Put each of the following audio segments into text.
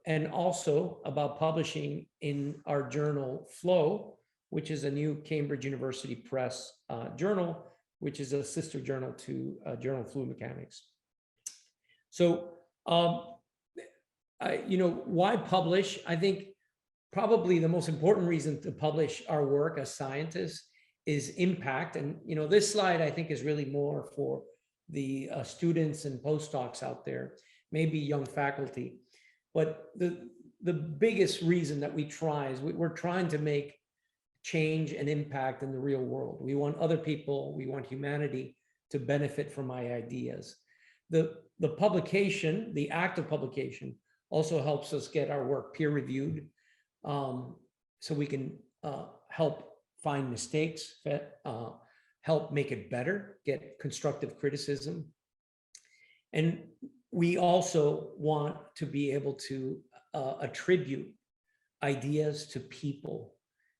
and also about publishing in our journal Flow, which is a new Cambridge University Press journal, which is a sister journal to Journal of Fluid Mechanics. So, why publish? I think probably the most important reason to publish our work as scientists is impact. And, this slide I think is really more for the students and postdocs out there, maybe young faculty. But the biggest reason that we try is we're trying to make change and impact in the real world. We want other people, we want humanity to benefit from my ideas. The publication, the act of publication, also helps us get our work peer reviewed, so we can help find mistakes, help make it better, get constructive criticism. And we also want to be able to attribute ideas to people.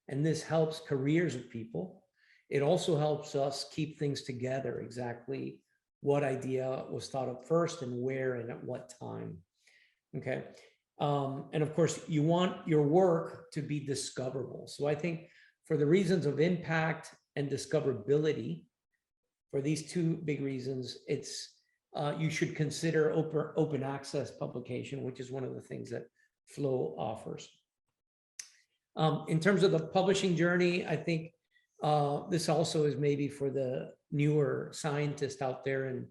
And this helps careers of people. It also helps us keep things together, exactly what idea was thought of first and where and at what time. Okay. And of course, you want your work to be discoverable. So I think for the reasons of impact and discoverability, for these two big reasons, it's you should consider open access publication, which is one of the things that Flow offers. In terms of the publishing journey, I think this also is maybe for the newer scientists out there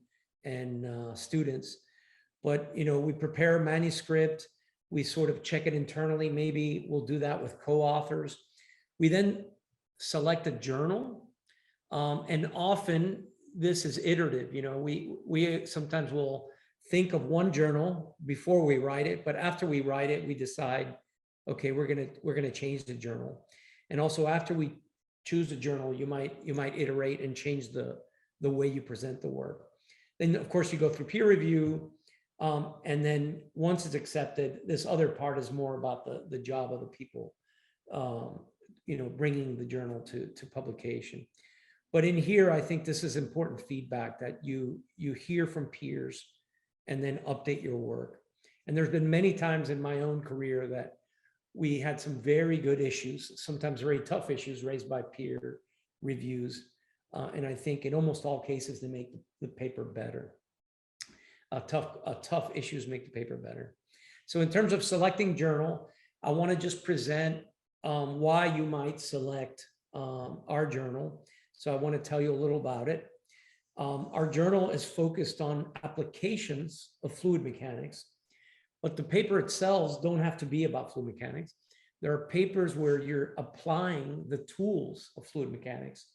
and students. But we prepare a manuscript, we sort of check it internally. Maybe we'll do that with co-authors. We then select a journal, and often this is iterative. We sometimes will think of one journal before we write it, but after we write it, we decide, okay, we're gonna change the journal. And also after we choose a journal, you might iterate and change the way you present the work. Then of course you go through peer review, and then once it's accepted, this other part is more about the job of the people, bringing the journal to publication. But in here, I think this is important feedback that you hear from peers and then update your work. And there's been many times in my own career that we had some very good issues, sometimes very tough issues raised by peer reviews. And I think in almost all cases, they make the paper better. Tough issues make the paper better. So in terms of selecting journal, I want to just present why you might select our journal. So I want to tell you a little about it. Our journal is focused on applications of fluid mechanics, but the paper itself don't have to be about fluid mechanics. There are papers where you're applying the tools of fluid mechanics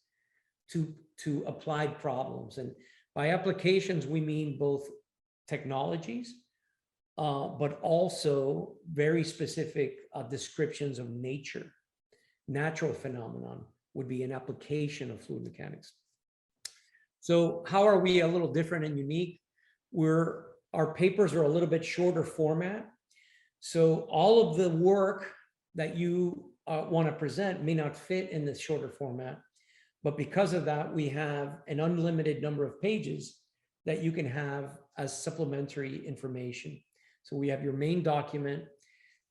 to applied problems. And by applications, we mean both technologies, but also very specific descriptions of nature. Natural phenomenon would be an application of fluid mechanics. So how are we a little different and unique? Our papers are a little bit shorter format. So all of the work that you want to present may not fit in this shorter format, but because of that, we have an unlimited number of pages that you can have as supplementary information. So we have your main document.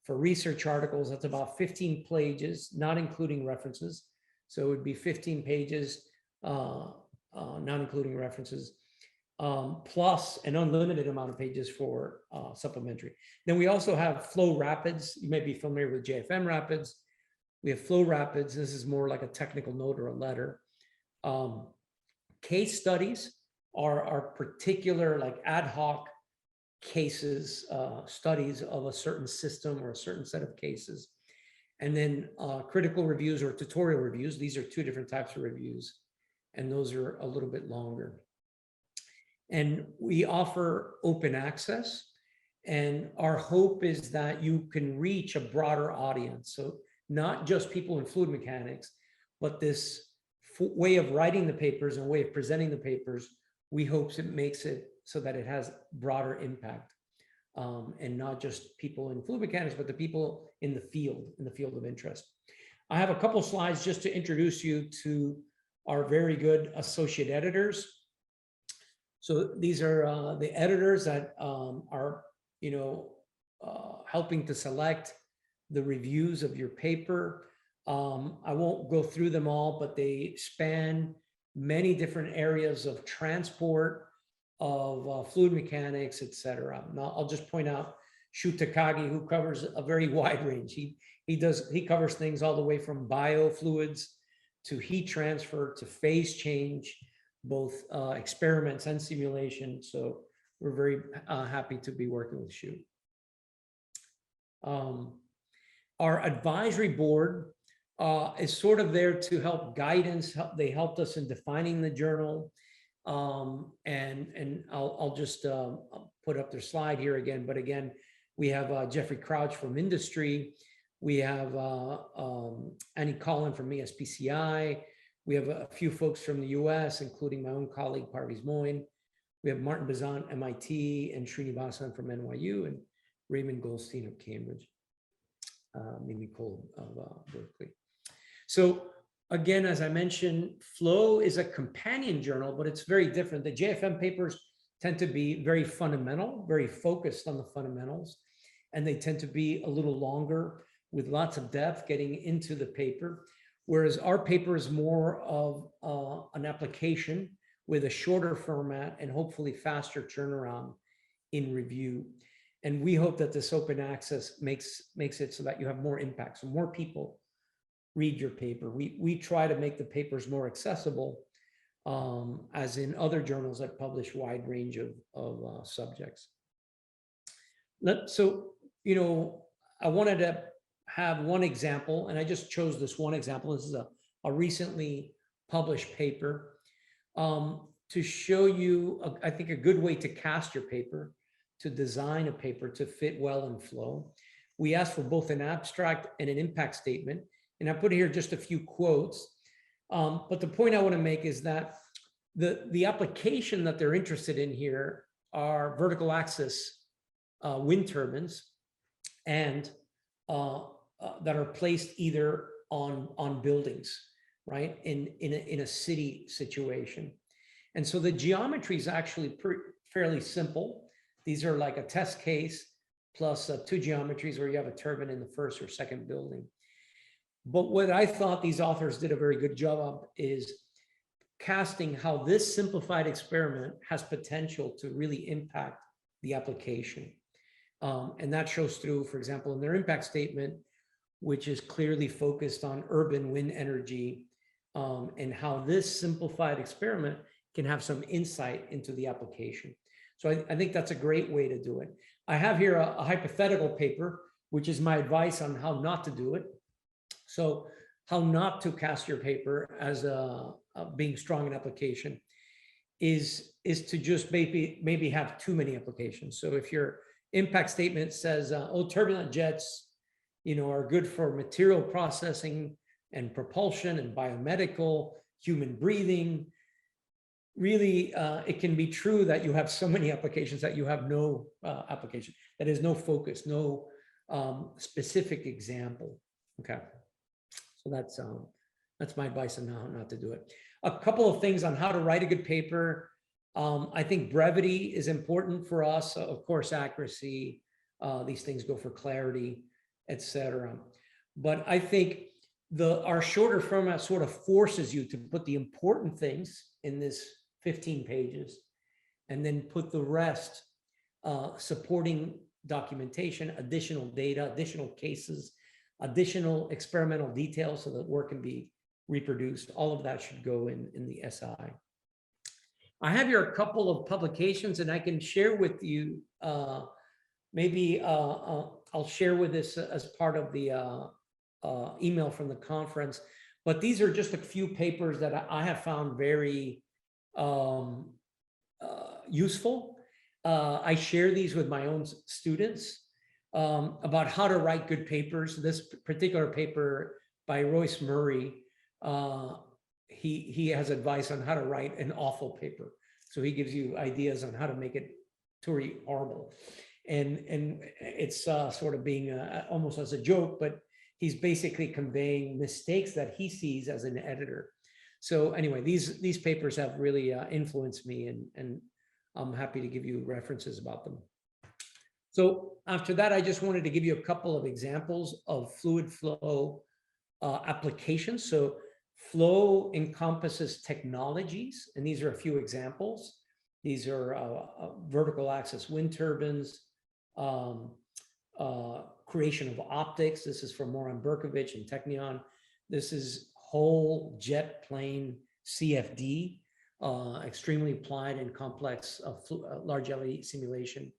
For research articles, that's about 15 pages, not including references. So it would be 15 pages, not including references, plus an unlimited amount of pages for supplementary. Then we also have Flow Rapids. You may be familiar with JFM Rapids. We have Flow Rapids. This is more like a technical note or a letter. Case studies are particular, like ad hoc cases, studies of a certain system or a certain set of cases. And then critical reviews or tutorial reviews. These are two different types of reviews, and those are a little bit longer. And we offer open access, and our hope is that you can reach a broader audience. So not just people in fluid mechanics, but this way of writing the papers and way of presenting the papers, we hope it makes it so that it has broader impact, and not just people in fluid mechanics, but the people in the field of interest. I have a couple slides just to introduce you to our very good associate editors. So these are the editors that are, helping to select the reviews of your paper. I won't go through them all, but they span many different areas of transport, of fluid mechanics, etc. Now, I'll just point out Shu Takagi, who covers a very wide range. He covers things all the way from biofluids to heat transfer to phase change, both experiments and simulation. So we're very happy to be working with Shu. Our advisory board is sort of there to help guidance. They helped us in defining the journal. And I'll just put up their slide here again. But again, we have Jeffrey Crouch from industry. We have Annie Collin from ESPCI. We have a few folks from the US, including my own colleague, Parviz Moin. We have Martin Bazan, MIT, and Srinivasan from NYU, and Raymond Goldstein of Cambridge, Mimi Cole of Berkeley. So again, as I mentioned, Flow is a companion journal, but it's very different. The JFM papers tend to be very fundamental, very focused on the fundamentals, and they tend to be a little longer with lots of depth getting into the paper, whereas our paper is more of an application with a shorter format and hopefully faster turnaround in review. And we hope that this open access makes it so that you have more impact, so more people read your paper. We try to make the papers more accessible, as in other journals that publish wide range of subjects. So, you know, I wanted to have one example, and I just chose this one example. This is a recently published paper to show you, I think, a good way to cast your paper, to design a paper to fit well in Flow. We asked for both an abstract and an impact statement. And I put here just a few quotes. But the point I want to make is that the application that they're interested in here are vertical axis wind turbines, and that are placed either on buildings, right, in a city situation. And so the geometry is actually fairly simple. These are like a test case plus two geometries where you have a turbine in the first or second building. But what I thought these authors did a very good job of is casting how this simplified experiment has potential to really impact the application. And that shows through, for example, in their impact statement, which is clearly focused on urban wind energy, and how this simplified experiment can have some insight into the application. So I think that's a great way to do it. I have here a hypothetical paper, which is my advice on how not to do it. So how not to cast your paper as being strong in application is to just maybe have too many applications. So if your impact statement says, oh, turbulent jets, you know, are good for material processing and propulsion and biomedical, human breathing, really, it can be true that you have so many applications that you have no application, that is no focus, no specific example. Okay, so that's my advice on how not to do it. A couple of things on how to write a good paper. I think brevity is important for us. Of course, accuracy, these things go for clarity, etc. But I think our shorter format sort of forces you to put the important things in this 15 pages, and then put the rest, supporting documentation, additional data, additional cases, additional experimental details so that work can be reproduced. All of that should go in the SI. I have here a couple of publications, and I can share with you, maybe I'll share with this as part of the email from the conference, but these are just a few papers that I have found very useful. I share these with my own students about how to write good papers. This particular paper by Royce Murray, he has advice on how to write an awful paper. So he gives you ideas on how to make it totally horrible. And it's sort of being almost as a joke, but he's basically conveying mistakes that he sees as an editor. So anyway, these papers have really influenced me, and I'm happy to give you references about them. So after that, I just wanted to give you a couple of examples of fluid flow applications. So flow encompasses technologies, and these are a few examples. These are vertical axis wind turbines, creation of optics. This is from Moran Berkovich and Technion. This is whole jet plane CFD, extremely applied and complex large LED simulation.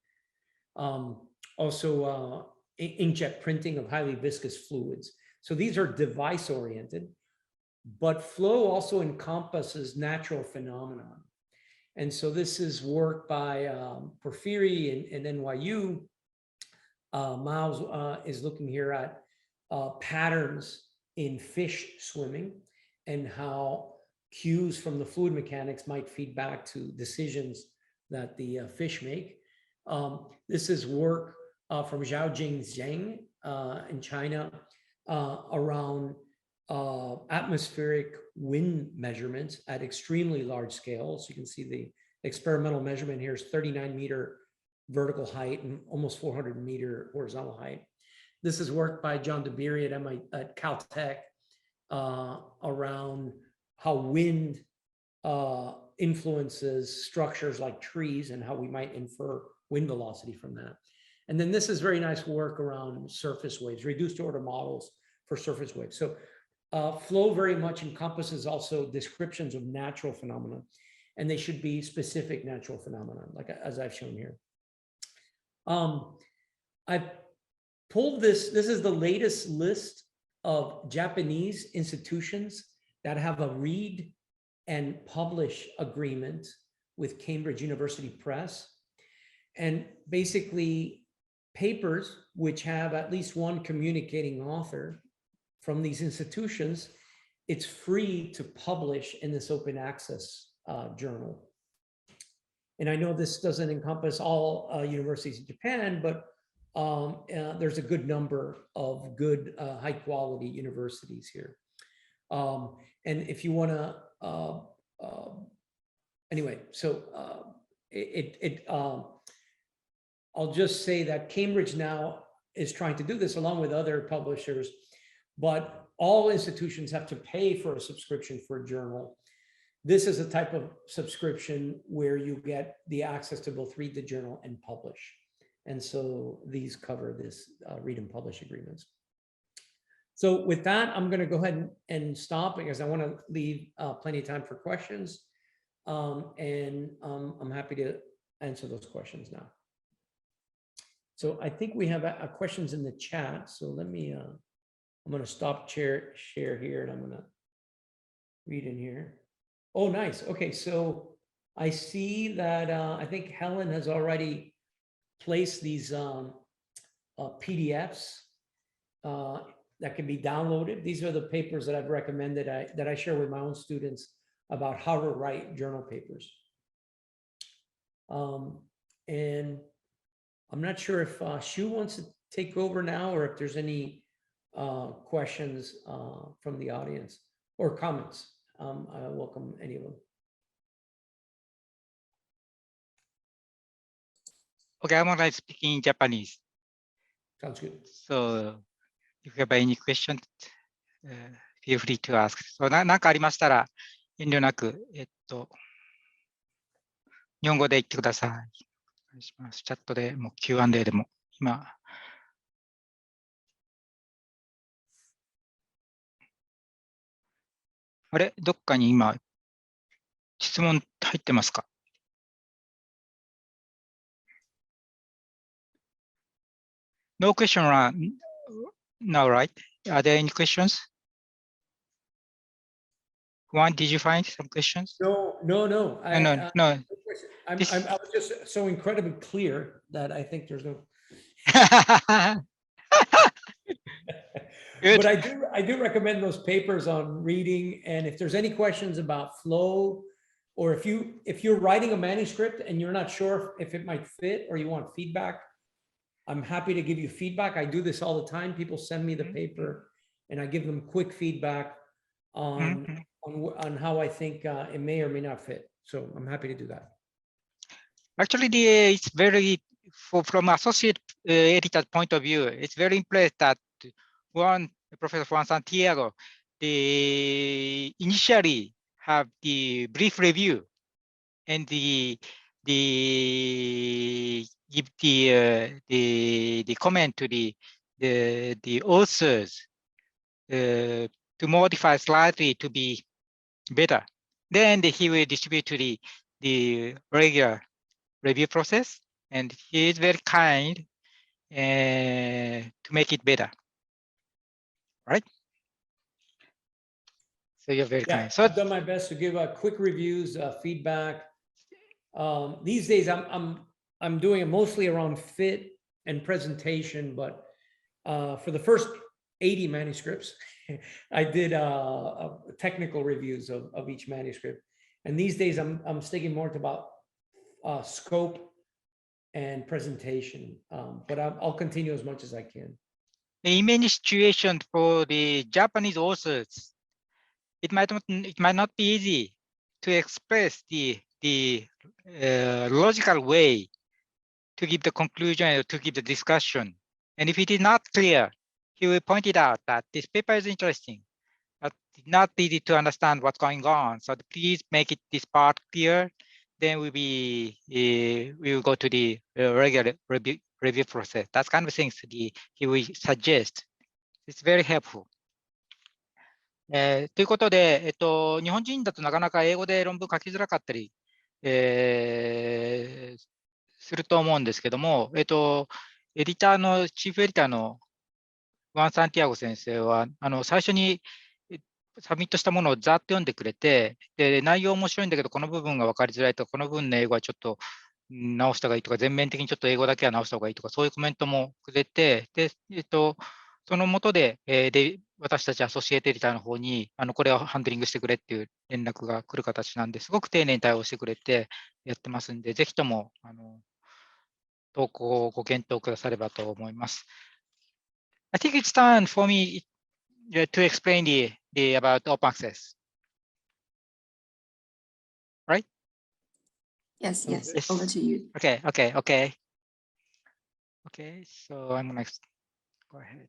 Also inkjet printing of highly viscous fluids. So these are device oriented, but flow also encompasses natural phenomenon. And so this is work by Porphyry and NYU. Miles is looking here at patterns in fish swimming and how cues from the fluid mechanics might feed back to decisions that the fish make. This is work from Xiaojing Zheng in China around atmospheric wind measurements at extremely large scales. You can see the experimental measurement here is 39-meter vertical height and almost 400-meter horizontal height. This is work by John DeBerry at Caltech around how wind influences structures like trees and how we might infer wind velocity from that. And then this is very nice work around surface waves, reduced order models for surface waves. So flow very much encompasses also descriptions of natural phenomena, and they should be specific natural phenomena, like as I've shown here. I've pulled this is the latest list of Japanese institutions that have a read and publish agreement with Cambridge University Press. And basically papers which have at least one communicating author from these institutions, it's free to publish in this open access journal. And I know this doesn't encompass all universities in Japan, but there's a good number of good high quality universities here. And if you want to, anyway, so I'll just say that Cambridge now is trying to do this along with other publishers, but all institutions have to pay for a subscription for a journal. This is a type of subscription where you get the access to both read the journal and publish. And so these cover this read and publish agreements. So with that, I'm going to go ahead and stop because I want to leave plenty of time for questions. And I'm happy to answer those questions now. So I think we have questions in the chat. So let me, I'm going to stop share here and I'm going to read in here. Oh, nice. Okay, so I see that I think Helen has already placed these PDFs that can be downloaded. These are the papers that I've recommended that I share with my own students about how to write journal papers. And I'm not sure if Shu wants to take over now or if there's any questions from the audience or comments. I welcome any of them. Okay, I'm going to speak in Japanese. Sounds good. So, if you have any questions, feel free to ask. So, なんかありましたら遠慮なく、日本語で言ってください。お願いします。チャットでも Q&A でも今。あれ、どっかに今質問入ってますか？No question now, right? Are there any questions? Juan, did you find some questions? No. No. I was just so incredibly clear that I think there's no. But I do recommend those papers on reading, and if there's any questions about flow, or if you're writing a manuscript and you're not sure if it might fit or you want feedback, I'm happy to give you feedback. I do this all the time. People send me the paper and I give them quick feedback on how I think it may or may not fit. So I'm happy to do that. Actually, it's very from associate editor point of view, it's very impressed that Professor Juan Santiago, they initially have the brief review and the give the comment to the authors to modify slightly to be better. Then he will distribute to the regular review process, and he is very kind to make it better, right? So you're very Yeah, kind. So I've done my best to give quick reviews, feedback. These days, I'm doing it mostly around fit and presentation, but for the first 80 manuscripts, I did technical reviews of each manuscript. And these days, I'm sticking more to about scope and presentation, but I'll continue as much as I can. in many situations for the Japanese authors, it might not be easy to express the logical way to give the conclusion or to give the discussion. And if it is not clear, he will point it out that this paper is interesting, but not easy to understand what's going on. So please make it this part clear. Then we will go to the regular review process. That's kind of things he will suggest. It's very helpful. ということで、日本人だとなかなか英語で論文書きづらかったり、すると思うんですけども、チーフエディターのワン・サンティアゴ先生は、最初にサミットしたものをざっと読んでくれて、で、内容面白いんだけど、この部分が分かりづらいとか、この部分の英語はちょっと直した方がいいとか、全面的にちょっと英語だけは直した方がいいとか、そういうコメントもくれて、で、その下で、私たちアソシエイトエディターの方に、これをハンドリングしてくれっていう連絡が来る形なんで、すごく丁寧に対応してくれてやってますんで、ぜひとも、投稿をご検討くださればと思います。I think it's time for me to explain about open access. Right? Yes, Yes. over to you. Okay, so I'm gonna go ahead.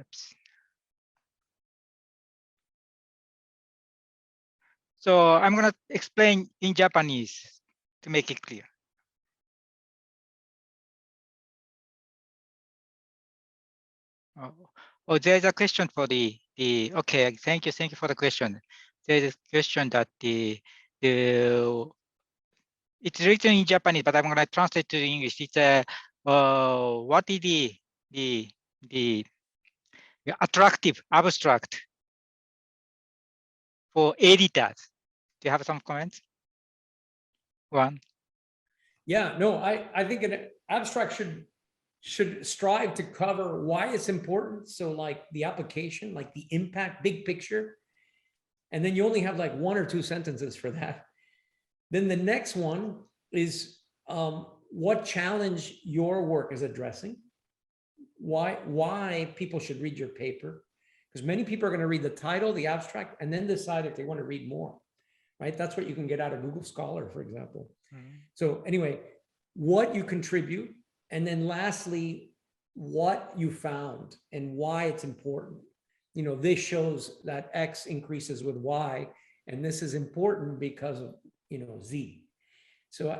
Oops. So I'm going to explain in Japanese to make it clear. Oh, there's a question for okay, thank you for the question. There's a question that it's written in Japanese, but I'm going to translate to English. It's what is the attractive abstract for editors? Do you have some comments? One. Yeah, no, I think an abstract should strive to cover why it's important. So like the application, like the impact, big picture. And then you only have like 1 or 2 sentences for that. Then the next one is what challenge your work is addressing, why people should read your paper. Because many people are going to read the title, the abstract, and then decide if they want to read more, right? That's what you can get out of Google Scholar, for example. So anyway, what you contribute, and then lastly, what you found and why it's important. You know, this shows that X increases with Y, and this is important because of, you know, Z. So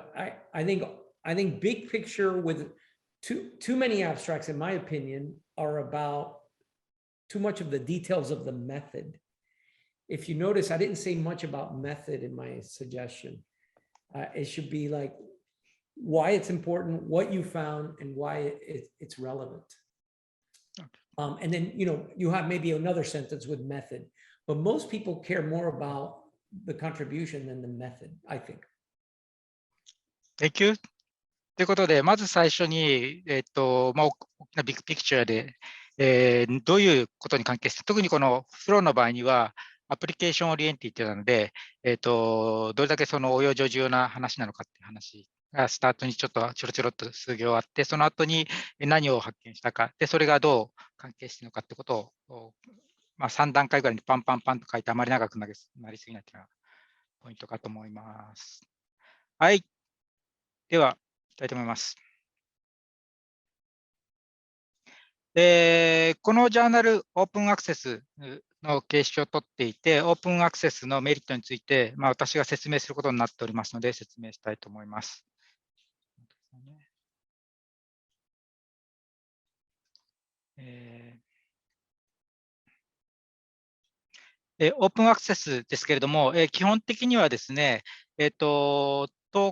I think big picture with too many abstracts, in my opinion, are about too much of the details of the method. If you notice, I didn't say much about method in my suggestion. It should be like why it's important, what you found, and why it's relevant. And then, you know, you have maybe another sentence with method, but most people care more about the contribution than the method, I think. Thank you. ということで、まず最初に、大きなビッグピクチャーで、どういうことに関係して、特にこのフローの場合には、アプリケーションオリエンティッドなので、どれだけその応用上重要な話なのかっていう話がスタートにちょろちょろっと数行あって、その後に何を発見したか、で、それがどう関係しているのかってことを、まあ、3段階ぐらいにパンパンパンと書いてあまり長くなりすぎないというのがポイントかと思います。はい。では、いきたいと思います。このジャーナル、オープンアクセスの形式をとっていて、オープンアクセスのメリットについて、まあ、私が説明することになっておりますので、説明したいと思います。オープンアクセスですけれども、基本的にはですね、投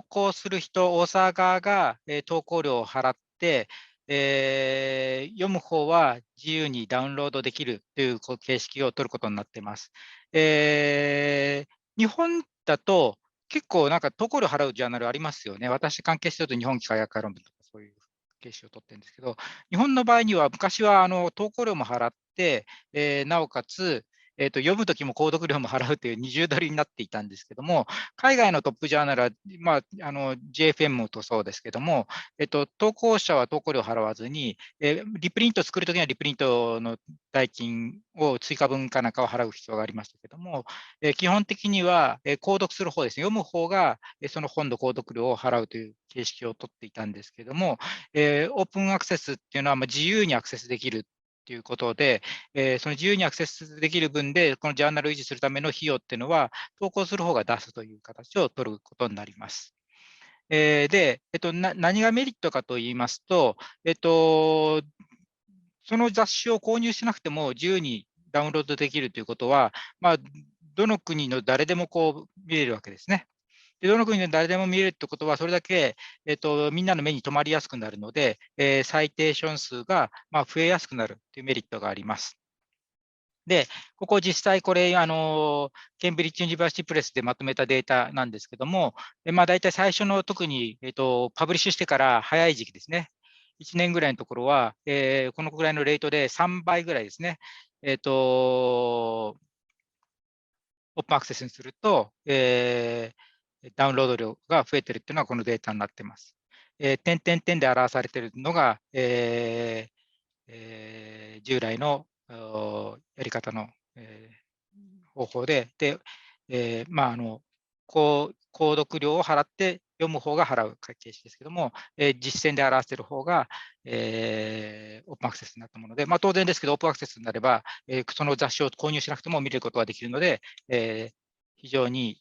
稿する人、オーサー側が、投稿料を払って、読む方は自由にダウンロードできるという形式を取ることになっています。日本だと結構なんか投稿料払うジャーナルありますよね。私関係していると日本機械学会論文とかそういう形式を取ってるんですけど、日本の場合には昔は投稿料も払って、なおかつ読むときも購読料も払うという二重取りになっていたんですけども、海外のトップジャーナルは、まあ、JFM とそうですけども、投稿者は投稿料を払わずに、リプリントを作るときにはリプリントの代金を追加分かなんかを払う必要がありましたけども、基本的には、購読する方ですね、読む方がその本の購読料を払うという形式をとっていたんですけども、オープンアクセスっていうのは自由にアクセスできるということで、その自由にアクセスできる分で、このジャーナルを維持するための費用っていうのは、投稿する方が出すという形を取ることになります。で、何がメリットかと言いますと、その雑誌を購入しなくても自由にダウンロードできるということは、まあ、どの国の誰でもこう見れるわけですね。でどの国の誰でも見れるってことは、それだけ、みんなの目に留まりやすくなるので、サイテーション数が、まあ、増えやすくなるというメリットがあります。で、ここ実際これ、ケンブリッジ・ユニバーシティ・プレスでまとめたデータなんですけども、まあ、大体最初の特に、パブリッシュしてから早い時期ですね。1年ぐらいのところは、このぐらいのレートで3倍ぐらいですね。オープンアクセスにすると、ダウンロード量が増えているというのはこのデータになっています。点々点で表されているのが、従来のやり方の、方法で、まあ、購読料を払って読む方が払う形式ですけども、実践で表している方が、オープンアクセスになったもので、まあ、当然ですけど、オープンアクセスになれば、その雑誌を購入しなくても見ることができるので、非常に、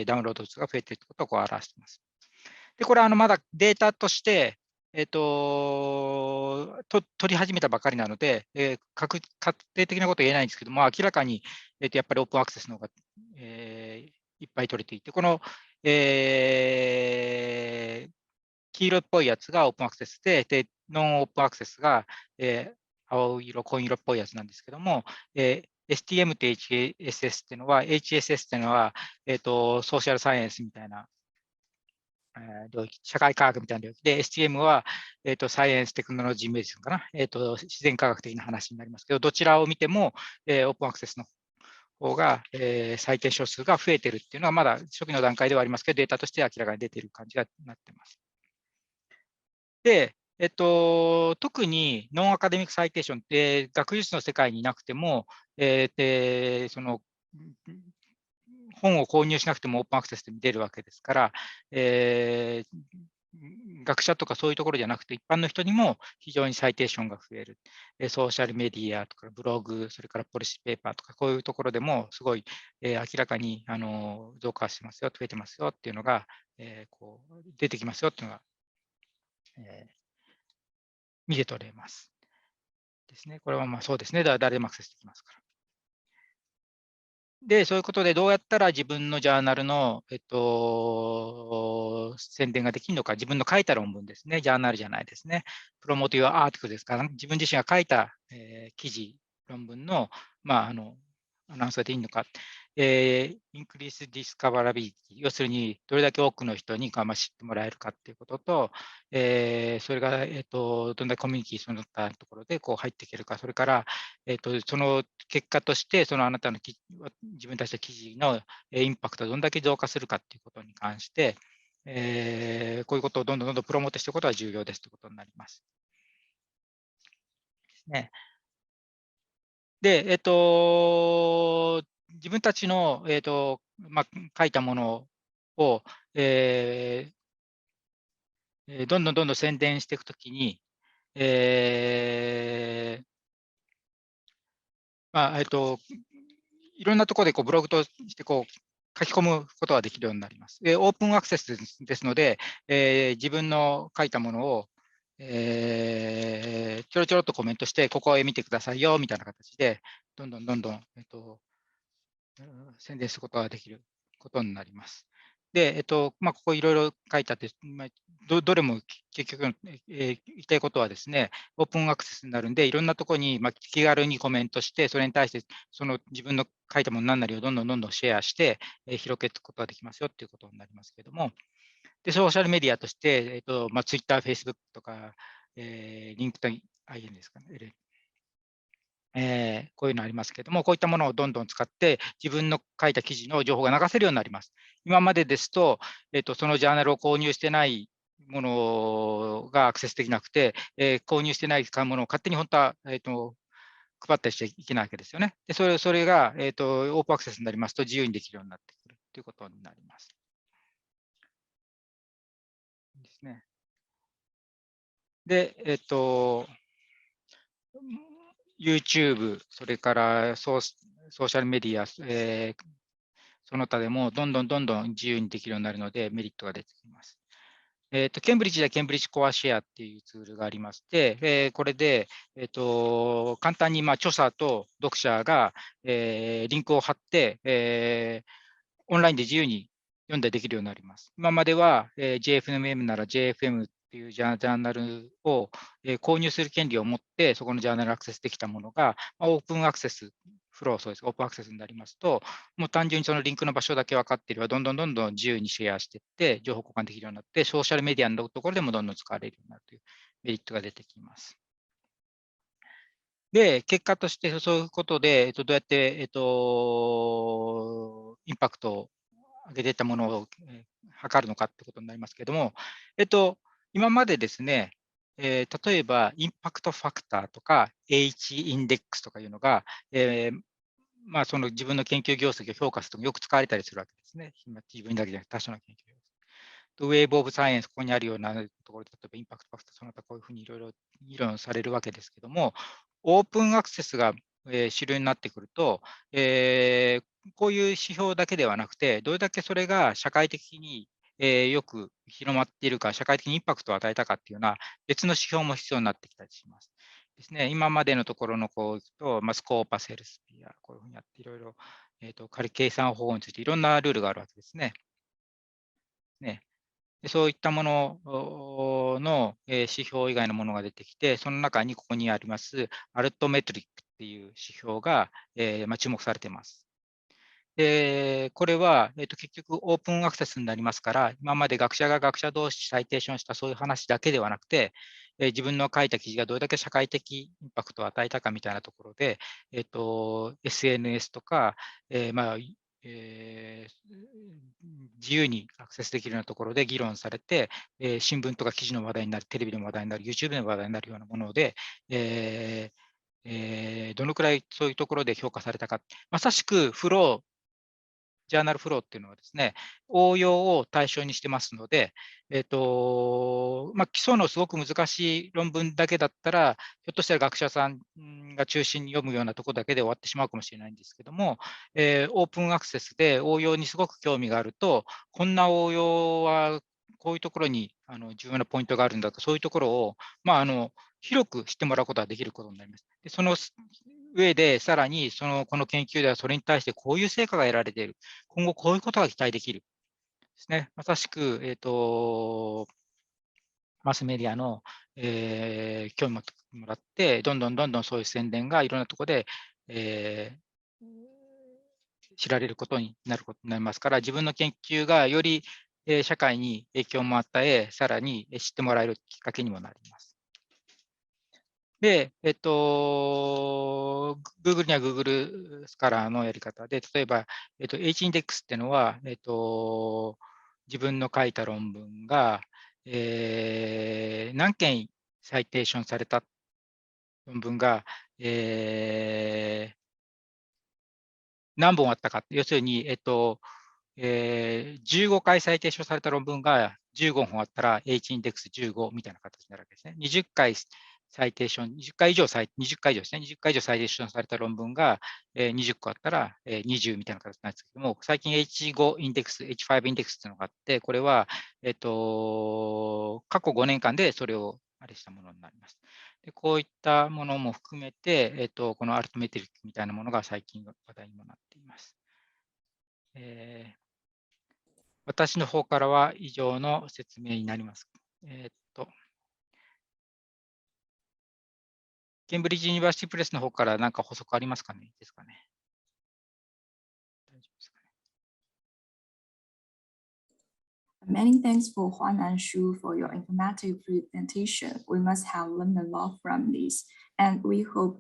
ダウンロード数が増えていることをこう表しています。で、これはまだデータとして、取り始めたばかりなので、確定的なことは言えないんですけども、明らかに、やっぱりオープンアクセスの方が、いっぱい取れていて、この、黄色っぽいやつがオープンアクセスで、ノンオープンアクセスが、青色、紺色っぽいやつなんですけども、STM と HSS っていうのは、HSS っていうのは、ソーシャルサイエンスみたいな領域、社会科学みたいな領域で、STM は、サイエンステクノロジーメディスンかな、自然科学的な話になりますけど、どちらを見ても、オープンアクセスの方が、採点小数が増えているっていうのは、まだ初期の段階ではありますけど、データとして明らかに出ている感じがなっています。で、特にノンアカデミックサイテーションって学術の世界にいなくても、その本を購入しなくてもオープンアクセスで見れるわけですから、学者とかそういうところじゃなくて、一般の人にも非常にサイテーションが増える。ソーシャルメディアとかブログ、それからポリシーペーパーとか、こういうところでもすごい、明らかに増加してますよ、増えてますよっていうのが、こう出てきますよっていうのが、見て取れます。ですね。これはまあそうですね。誰でもアクセスできますから。で、そういうことで、どうやったら自分のジャーナルの、宣伝ができるのか、自分の書いた論文ですね、ジャーナルじゃないですね。プロモーティブアーティクルですから、自分自身が書いた、記事、論文の、まあ、アナウンスがでいいのか、インクリースディスカバラビリティ、要するに、どれだけ多くの人に知ってもらえるかっていうことと、それが、どんだけコミュニティその他のところでこう入っていけるか、それから、その結果として、そのあなたの自分たちの記事のインパクトがどんだけ増加するかっていうことに関して、こういうことをどんどんプロモートしていくことが重要ですということになります。ね、で、自分たちの、書いたものを、どんどん宣伝していくときに、いろんなところでブログとして書き込むことができるようになります。オープンアクセスですので、自分の書いたものを、ちょろちょろっとコメントして、ここへ見てくださいよみたいな形で、どんどん宣伝することができることになります。で、ここいろいろ書いてあって、どれも結局、言いたいことはですね、オープンアクセスになるんで、いろんなところに気軽にコメントして、それに対して、その自分の書いたもの何なりをどんどんシェアして、広げていくことができますよっていうことになりますけれども、で、ソーシャルメディアとして、Twitter、Facebook とか、リンクトインですかね、こういうのありますけれども、こういったものをどんどん使って、自分の書いた記事の情報が流せるようになります。今までですと、そのジャーナルを購入してないものがアクセスできなくて、購入してないものを勝手に本当は、配ったりしちゃいけないわけですよね。で、それが、オープンアクセスになりますと自由にできるようになってくるということになります。ですね。で、YouTube、それからソーシャルメディア、その他でもどんどん自由にできるようになるのでメリットが出てきます。ケンブリッジでケンブリッジコアシェアっていうツールがありまして、これで、簡単に著者と読者が、リンクを貼って、オンラインで自由に読んでできるようになります。今までは、JFM なら JFM っていうジャーナルを、購入する権利を持って、そこのジャーナルアクセスできたものが、オープンアクセス、フロー、そうです、オープンアクセスになりますと、もう単純にそのリンクの場所だけ分かっていれば、どんどん自由にシェアしていって、情報交換できるようになって、ソーシャルメディアのところでもどんどん使われるようになるというメリットが出てきます。で、結果としてそういうことで、どうやって、インパクトを上げていったものを、測るのかってことになりますけれども、今までですね、例えばインパクトファクターとか H インデックスとかいうのが、その自分の研究業績を評価するときによく使われたりするわけですね。自分だけじゃなくて多種の研究業績。ウェーブオブサイエンス、ここにあるようなところで、例えばインパクトファクター、その他こういうふうにいろいろ議論されるわけですけども、オープンアクセスが、主流になってくると、こういう指標だけではなくて、どれだけそれが社会的に、よく広まっているか、社会的にインパクトを与えたかっていうような別の指標も必要になってきたりします。ですね、今までのところのこういくと、スコーパ、セルスピア、こういうふうにやっていろいろ、仮計算方法についていろんなルールがあるわけですね。そういったものの指標以外のものが出てきて、その中にここにありますアルトメトリックっていう指標が注目されています。これは結局オープンアクセスになりますから、今まで学者が学者同士サイテーションしたそういう話だけではなくて、自分の書いた記事がどれだけ社会的インパクトを与えたかみたいなところで、SNS とか、自由にアクセスできるようなところで議論されて、新聞とか記事の話題になる、テレビの話題になる、YouTube の話題になるようなもので、どのくらいそういうところで評価されたか、まさしくフロー、ジャーナルフローっていうのはですね、応用を対象にしてますので、基礎のすごく難しい論文だけだったら、ひょっとしたら学者さんが中心に読むようなところだけで終わってしまうかもしれないんですけども、オープンアクセスで応用にすごく興味があると、こんな応用はこういうところに重要なポイントがあるんだと、そういうところを、広く知ってもらうことができることになります。でその上で、さらにこの研究ではそれに対してこういう成果が得られている。今後こういうことが期待できる。ですね。まさしく、マスメディアの、興味を持ってもらって、どんどんそういう宣伝がいろんなところで、知られることになりますから、自分の研究がより、社会に影響も与え、さらに知ってもらえるきっかけにもなります。で、Google には Google スカラーのやり方で、例えば、H インデックスっていうのは、自分の書いた論文が、何件サイテーションされた論文が、何本あったか。要するに、15回サイテーションされた論文が15本あったら H インデックス15みたいな形になるわけですね。20回サイテーション、20回以上ですね。20回以上サイテーションされた論文が20個あったら20みたいな形なんですけども、最近 H5 インデックス、H5 インデックスっていうのがあって、これは、過去5年間でそれをあれしたものになります。でこういったものも含めて、このアルトメトリックみたいなものが最近話題にもなっています。私の方からは以上の説明になります。ケンブリッジ・ユニバーシティ・プレスの方から何か補足ありますかね。ですかね。大丈夫ですかね。Many thanks for Juan and Shu for your informative presentation. We must have learned a lot from this, and we hope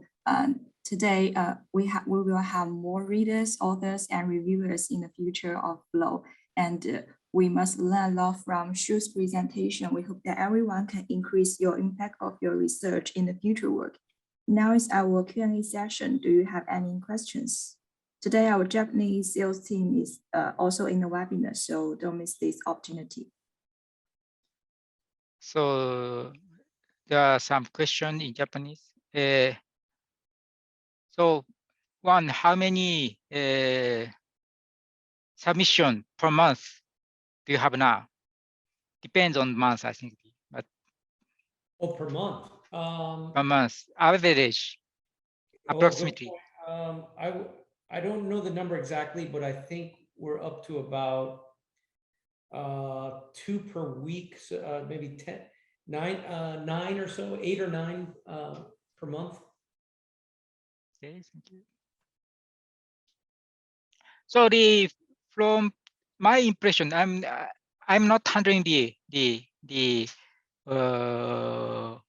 today we will have more readers, authors, and reviewers in the future of Flow. And we must learn a lot from Shu's presentation. We hope that everyone can increase your impact of your research in the future work. Now is our Q&A session. Do you have any questions? Today, our Japanese sales team is also in the webinar, so don't miss this opportunity. So there are some questions in Japanese. So one, how many submission per month do you have now? Depends on month, I think. But per month. per month, average, approximately. I don't know the number exactly, but I think we're up to about 2 per week, so, maybe 9 or so, 8 or 9 per month. Okay, thank you. So from my impression, I'm not handling all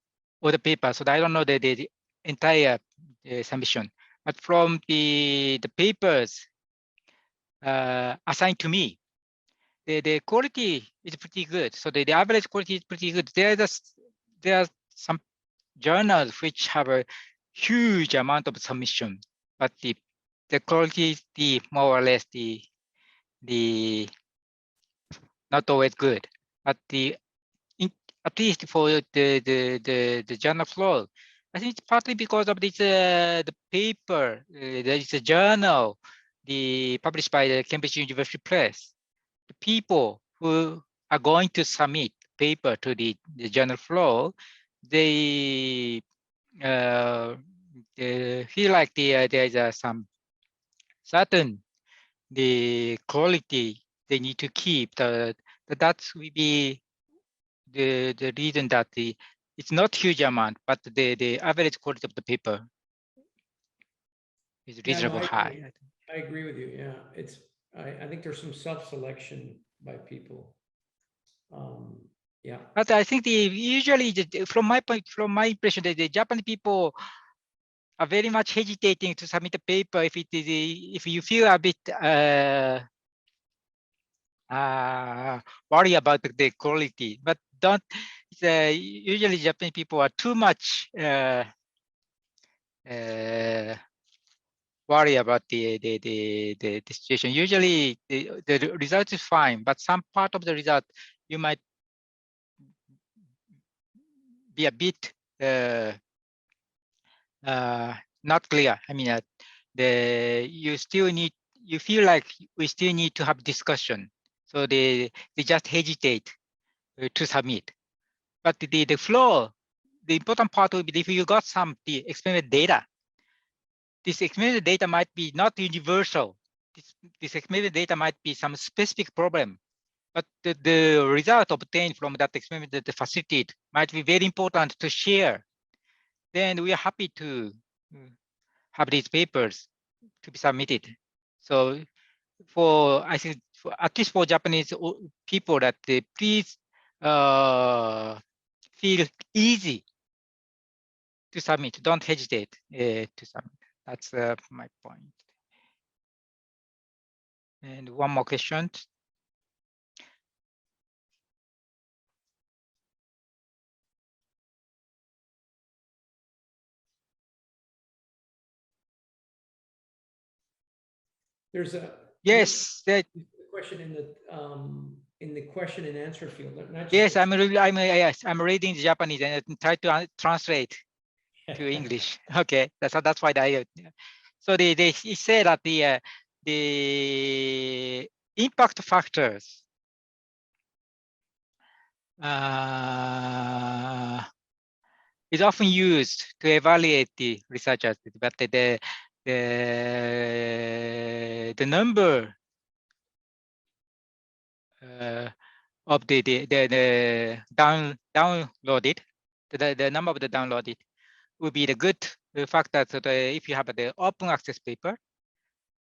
the paper, so I don't know the entire submission. But from the papers assigned to me, the quality is pretty good. So the average quality is pretty good. There are some journals which have a huge amount of submission, but the quality is more or less the not always good. But at least for the journal flow, I think it's partly because of this the paper. There is a journal, published by the Cambridge University Press. The people who are going to submit paper to the journal flow, they feel like there is some certain the quality they need to keep. That will be the reason that it's not huge amount, but the average quality of the paper is reasonably high. I agree with you. Yeah, I think there's some self-selection by people. Yeah. But I think usually from my impression, the Japanese people are very much hesitating to submit a paper if you feel a bit worry about the quality, but don't. Usually Japanese people are too much worry about the situation. Usually the result is fine, but some part of the result you might be a bit not clear. I mean, you feel like we still need to have discussion. So they just hesitate to submit. But the flow, the important part will be if you got the experimental data. This experimental data might be not universal. This experimental data might be some specific problem, but the result obtained from that experiment that facilitated might be very important to share. Then we are happy to have these papers to be submitted. So I think at least for Japanese people, that please feel easy to submit. Don't hesitate to submit. That's my point. And one more question. There's a Yes, question in the question and answer field. Not just yes, the- yes, I'm reading Japanese and try to translate to English. Okay, that's why I. So he said that the impact factors is often used to evaluate the researchers, but the number of the downloaded, the number of the downloaded will be the good factor. So if you have the open access paper,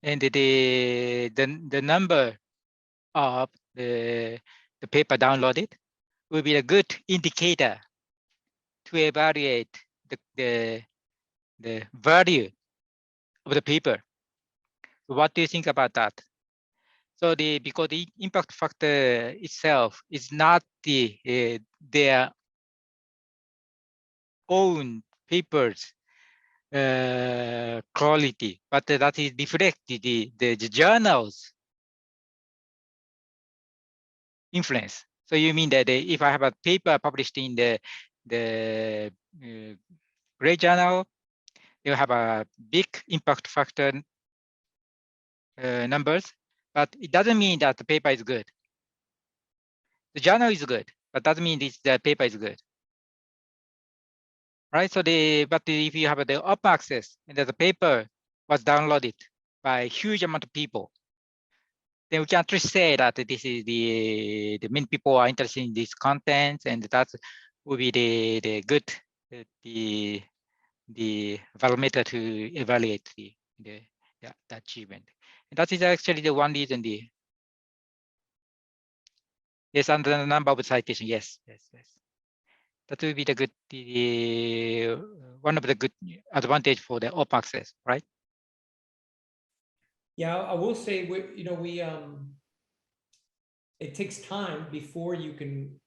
and the number of the paper downloaded will be a good indicator to evaluate the value of the paper. So what do you think about that? So because the impact factor itself is not their own papers quality, but that is reflected the journal's influence. So you mean that if I have a paper published in the great journal, you have a big impact factor numbers, but it doesn't mean that the paper is good. The journal is good, but doesn't mean the paper is good. Right? So but if you have the open access and the paper was downloaded by a huge amount of people, then we can actually say that this is the many people are interested in these contents, and that will be the good the barometer to evaluate the achievement. And that is actually the one reason yes, and the number of citation. Yes. That will be the good one of the good advantage for the open access, right? Yeah, I will say we it takes time before you can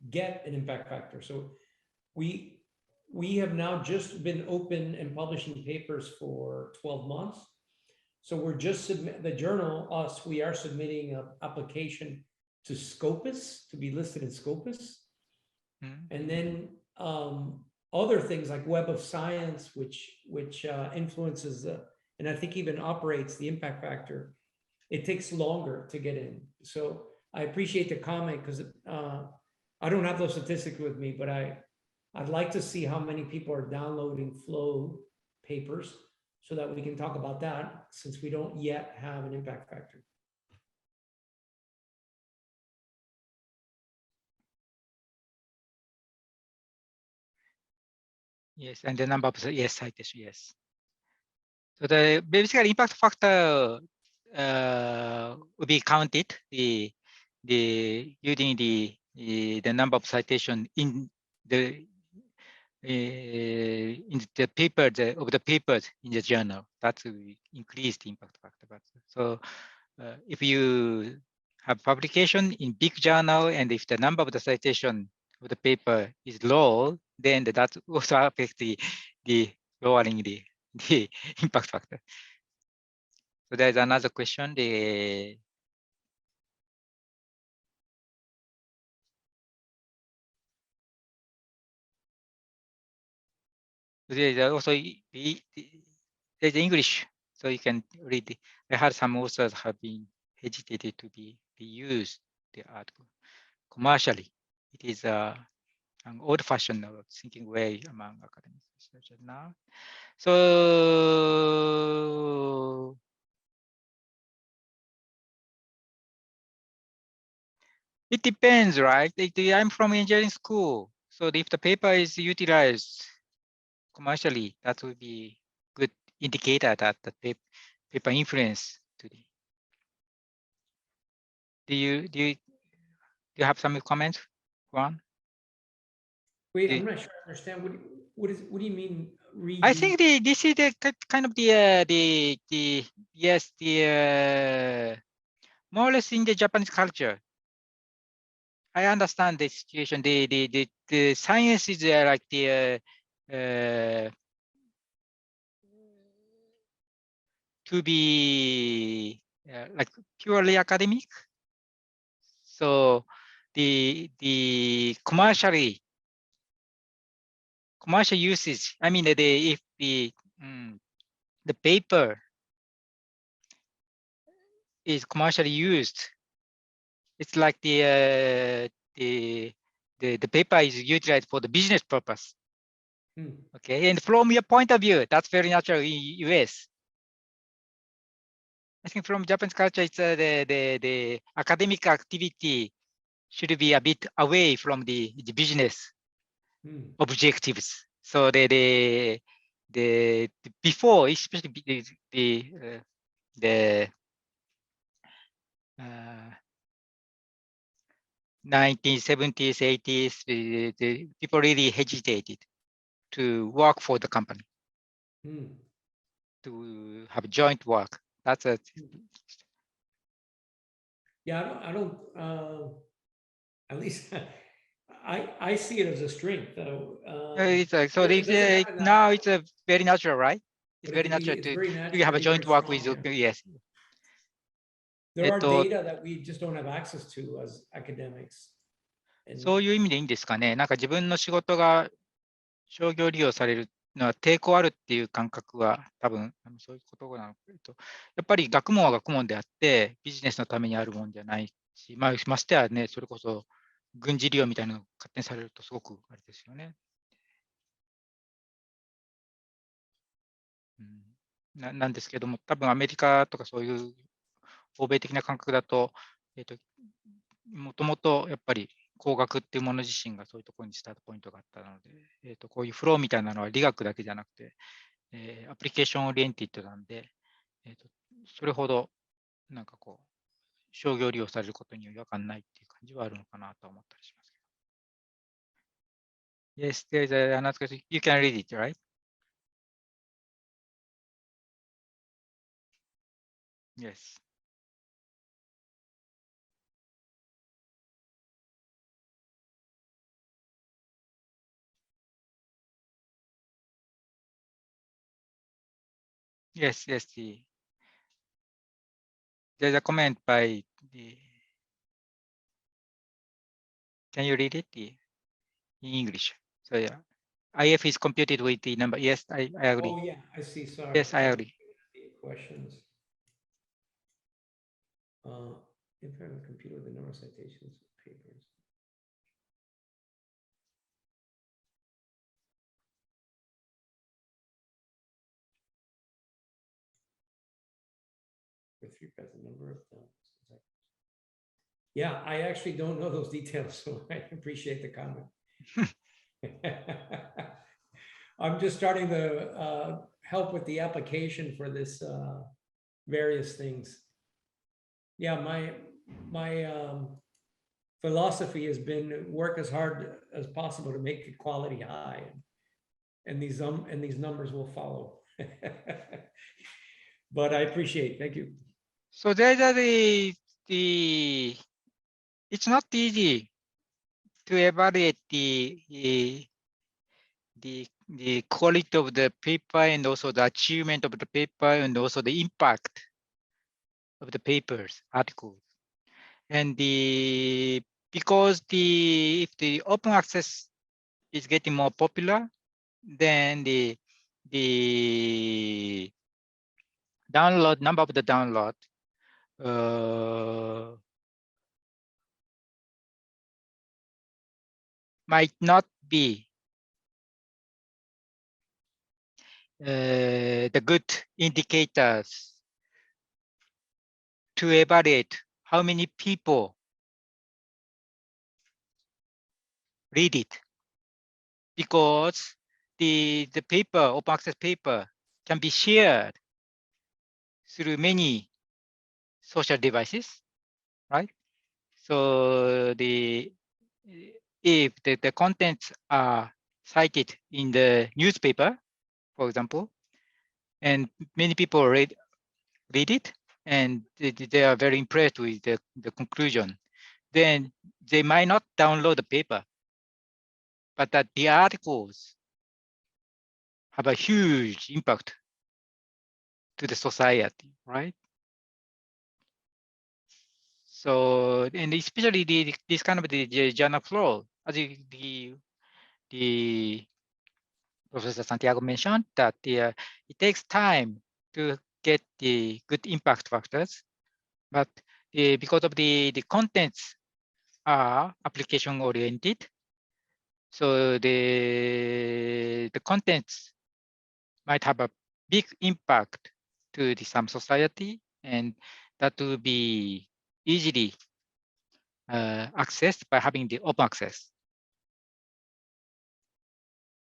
get an impact factor. So we have now just been open and publishing papers for 12 months. So we're just the journal, we are submitting an application to Scopus to be listed in Scopus. And then other things like Web of Science, which influences and I think even operates the impact factor, it takes longer to get in. So I appreciate the comment because I don't have those statistics with me, but I'd like to see how many people are downloading flow papers so that we can talk about that since we don't yet have an impact factor. Yes, and the number of citation, yes. So the basically impact factor will be counted using the number of citation in the paper of the papers in the journal. That will increase the impact factor. But so if you have publication in big journal and if the number of the citation of the paper is low, then that also affects the lowering the impact factor. So there's another question. There's also there's English, so you can read. I heard some authors have been hesitated to be used the article commercially. It is an old-fashioned thinking way among academic researchers now. So it depends, right? I'm from engineering school, so if the paper is utilized commercially, that would be good indicator that the paper influence to the. Do you have some comments, Juan? Wait, I'm not sure I understand. What do you mean? I think this is the kind of the yes more or less in the Japanese culture. I understand the situation. The science is like to be like purely academic. So the commercial usage, I mean, if the paper is commercially used, it's like the paper is utilized for the business purpose. Okay, and from your point of view, that's very natural in US. I think from Japanese culture, it's the academic activity should be a bit away from the business objectives. So the before, especially the 1970s, 80s, the people really hesitated to work for the company, to have joint work. That's a Yeah, I don't at least I see it as a strength though. it's like, so It doesn't have that, now it's a very natural, right? It's but very natural it's to very natural have to a be joint very work with, strong, yeah. yes. There are data that we just don't have access to as academics. そういう意味でいいんですかね。なんか自分の仕事が商業利用されるのは抵抗あるっていう感覚は多分そういうことなのかと。やっぱり学問は学問であってビジネスのためにあるもんじゃないし、ましてはね、それこそ軍事利用みたいなのが勝手にされるとすごくあれですよね。なんですけども、多分アメリカとかそういう欧米的な感覚だと、もともとやっぱり工学っていうもの自身がそういうところにスタートポイントがあったので、こういうフローみたいなのは理学だけじゃなくて、アプリケーションオリエンティッドなんで、それほどなんかこう商業利用されることに違和感ないっていう感じはあるのかなと思ったりしますけど。Yes, there's another question. You can read it, right? Yes. Yes, there's a comment by can you read it in English? So yeah, IF is computed with the number. Yes, I agree. Oh yeah, I see. Sorry. Yes, I agree. Questions. If I have a computer with the number of citations, papers. With regard to the number of films. Yeah, I actually don't know those details, so I appreciate the comment. I'm just starting to help with the application for this various things. Yeah, my philosophy has been work as hard as possible to make the quality high, and these numbers will follow. But I appreciate it. Thank you. So there's it's not easy to evaluate the quality of the paper and also the achievement of the paper and also the impact of the papers, articles. And because if the open access is getting more popular, then the number of the download might not be the good indicators to evaluate how many people read it, because the paper, open access paper, can be shared through many social devices, right? So if the contents are cited in the newspaper, for example, and many people read it, and they are very impressed with the conclusion, then they might not download the paper, but that the articles have a huge impact to the society, right? So, and especially this kind of the journal flow, as the Professor Santiago mentioned, that it takes time to get the good impact factors, but because of the contents are application oriented, so the contents might have a big impact to some society, and that will be easily accessed by having the open access,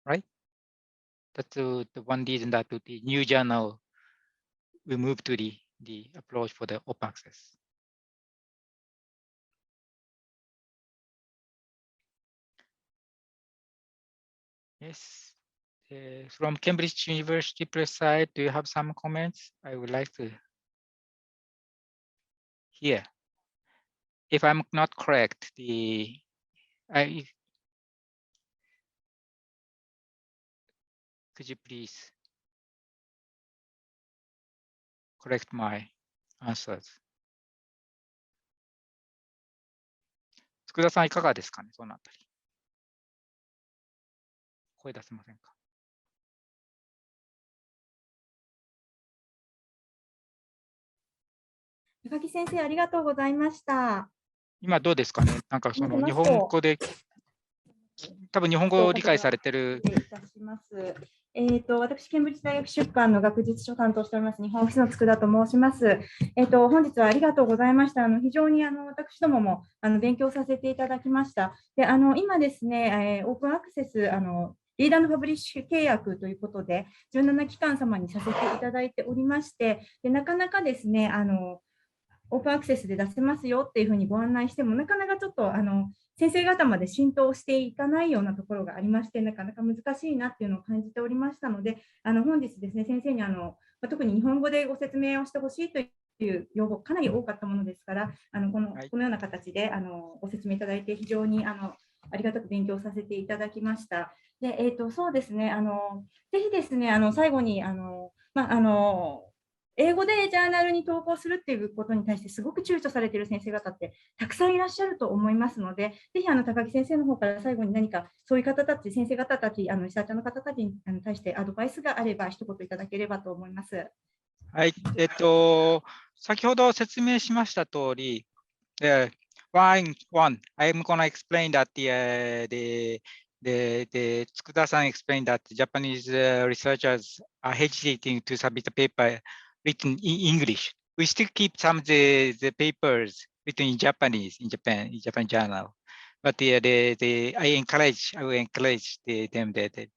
right? That's the one reason that the new journal will move to the approach for the open access. Yes. From Cambridge University Press side, do you have some comments? I would like to hear. If I'm not correct, could you please correct my answers? 福田さんいかがですかね、そのあたり。声出せませんか。高木先生、ありがとうございました。今どうですかね。なんかその日本語で、多分日本語を理解されてる。いたします。私、ケンブリッジ大学出版の学術書を担当しております、日本オフィスの佃と申します。本日はありがとうございました。非常に私どもも勉強させていただきました。で今ですね、オープンアクセス、リーダーのパブリッシュ契約ということで、17機関様にさせていただいておりまして、でなかなかですね、オープンアクセスで出せますよっていうふうにご案内しても、なかなかちょっと先生方まで浸透していかないようなところがありまして、なかなか難しいなっていうのを感じておりましたので、本日ですね、先生に特に日本語でご説明をしてほしいという要望、かなり多かったものですから、このような形でご説明いただいて、非常にありがたく勉強させていただきました。でそうですね、ぜひですね、最後に英語でジャーナルに投稿するっていうことに対してすごく躊躇されている先生方ってたくさんいらっしゃると思いますので、ぜひ高木先生の方から最後に何かそういう方たち、先生方たち、リサーチャーの方たちに対してアドバイスがあれば一言いただければと思います。はい、先ほど説明しました通り、one, I'm gonna explain that the Tsukuda-san explained that Japanese researchers are hesitating to submit a paper written in English. We still keep some of the papers written in Japanese in Japan journal. But I will encourage them that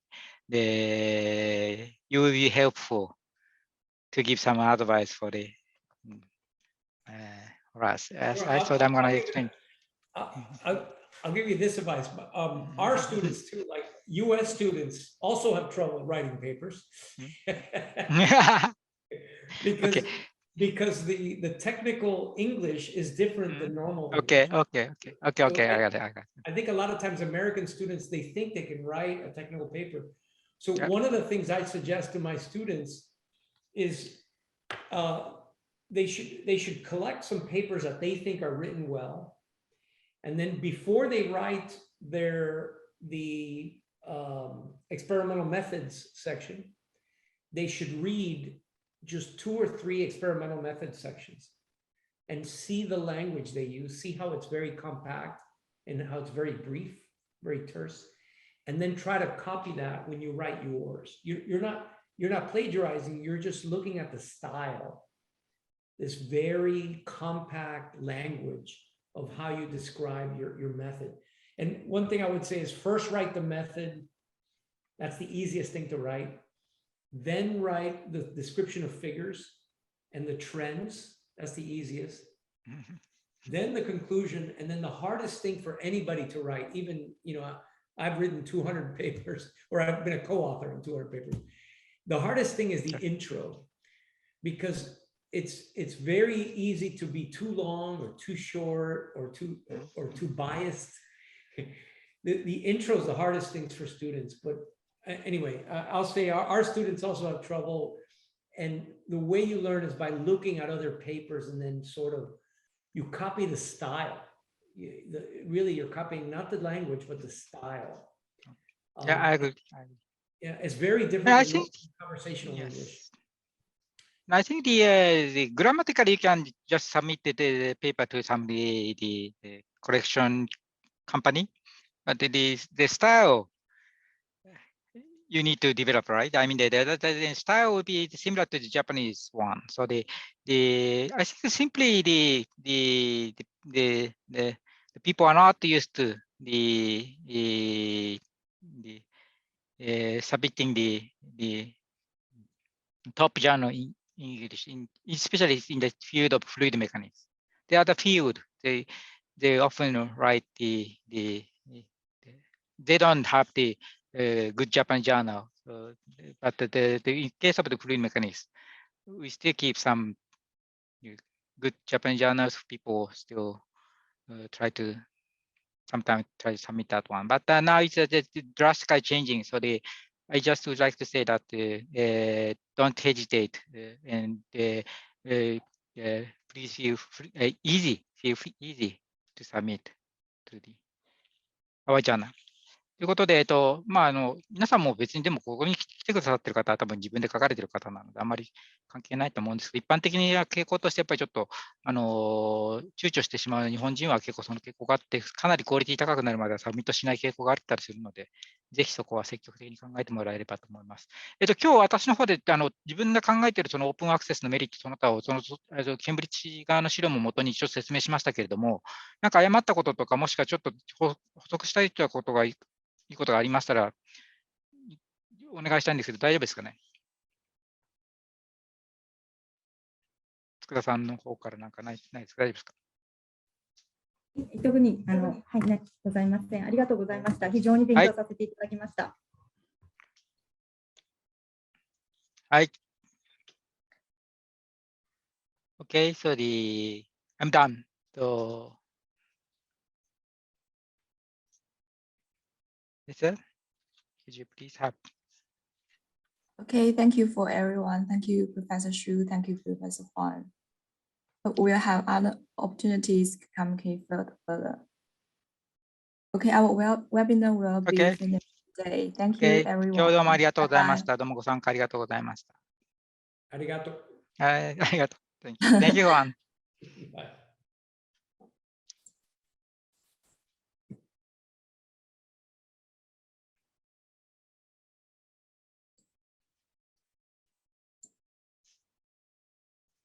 you will be helpful to give some advice for us. I thought I'm going to explain. I'll give you this advice. Our students too, like US students, also have trouble writing papers. Because the technical English is different than normal English. Okay. I got it. I think a lot of times American students, they think they can write a technical paper. So one of the things I suggest to my students is they should collect some papers that they think are written well. And then before they write the experimental methods section, they should read just 2 or 3 experimental method sections and see the language they use, see how it's very compact and how it's very brief, very terse, and then try to copy that when you write yours. You're not plagiarizing, you're just looking at the style, this very compact language of how you describe your method. And one thing I would say is first write the method. That's the easiest thing to write. Then write the description of figures and the trends. That's the easiest. Then the conclusion, and then the hardest thing for anybody to write, even, I've written 200 papers, or I've been a co-author on 200 papers. The hardest thing is the intro, because it's very easy to be too long or too short or too biased. The intro is the hardest things for students, but anyway, I'll say our students also have trouble And the way you learn is by looking at other papers and then sort of, you copy the style. Really, you're copying not the language, but the style. Yeah, I agree. Yeah, it's very different I than think conversational English. yes. I think the grammatically you can just submit the paper to somebody, the correction company, but the style you need to develop, right? I mean, the style will be similar to the Japanese one. So I think simply the people are not used to submitting the top journal in English, especially in the field of fluid mechanics. The other field, they often write they don't have the good Japanese journal. So, but in case of the fluid mechanics, we still keep some good Japanese journals. People still sometimes try to submit that one. But now it's drastically changing. So I just would like to say that don't hesitate and please feel easy to submit to our journal. ということで、皆さんも別にでもここに来てくださってる方は多分自分で書かれてる方なので、あんまり関係ないと思うんですけど、一般的には傾向としてやっぱりちょっと、躊躇してしまう日本人は結構その傾向があって、かなりクオリティ高くなるまではサブミットしない傾向があったりするので、ぜひそこは積極的に考えてもらえればと思います。今日私の方で自分が考えているそのオープンアクセスのメリットその他をケンブリッジ側の資料も元に一応説明しましたけれども、なんか誤ったこととか、もしくはちょっと補足したいということがいいことがありましたら、お願いしたいんですけど、大丈夫ですかね。佃さんの方からなんかないですか。大丈夫ですか。特にはい、ございません。ありがとうございました。非常に勉強させていただきました。はい。Okay, so I'm done. So, could you please have? Okay, thank you for everyone. Thank you, Professor Xu. Thank you, Professor Huang. We'll have other opportunities to communicate further. Okay, our webinar will be finished today. Thank you, everyone. 今日どうもありがとうございました。どうもご参加ありがとうございました。ありがとう。ありがとう。Thank you, Juan. Bye.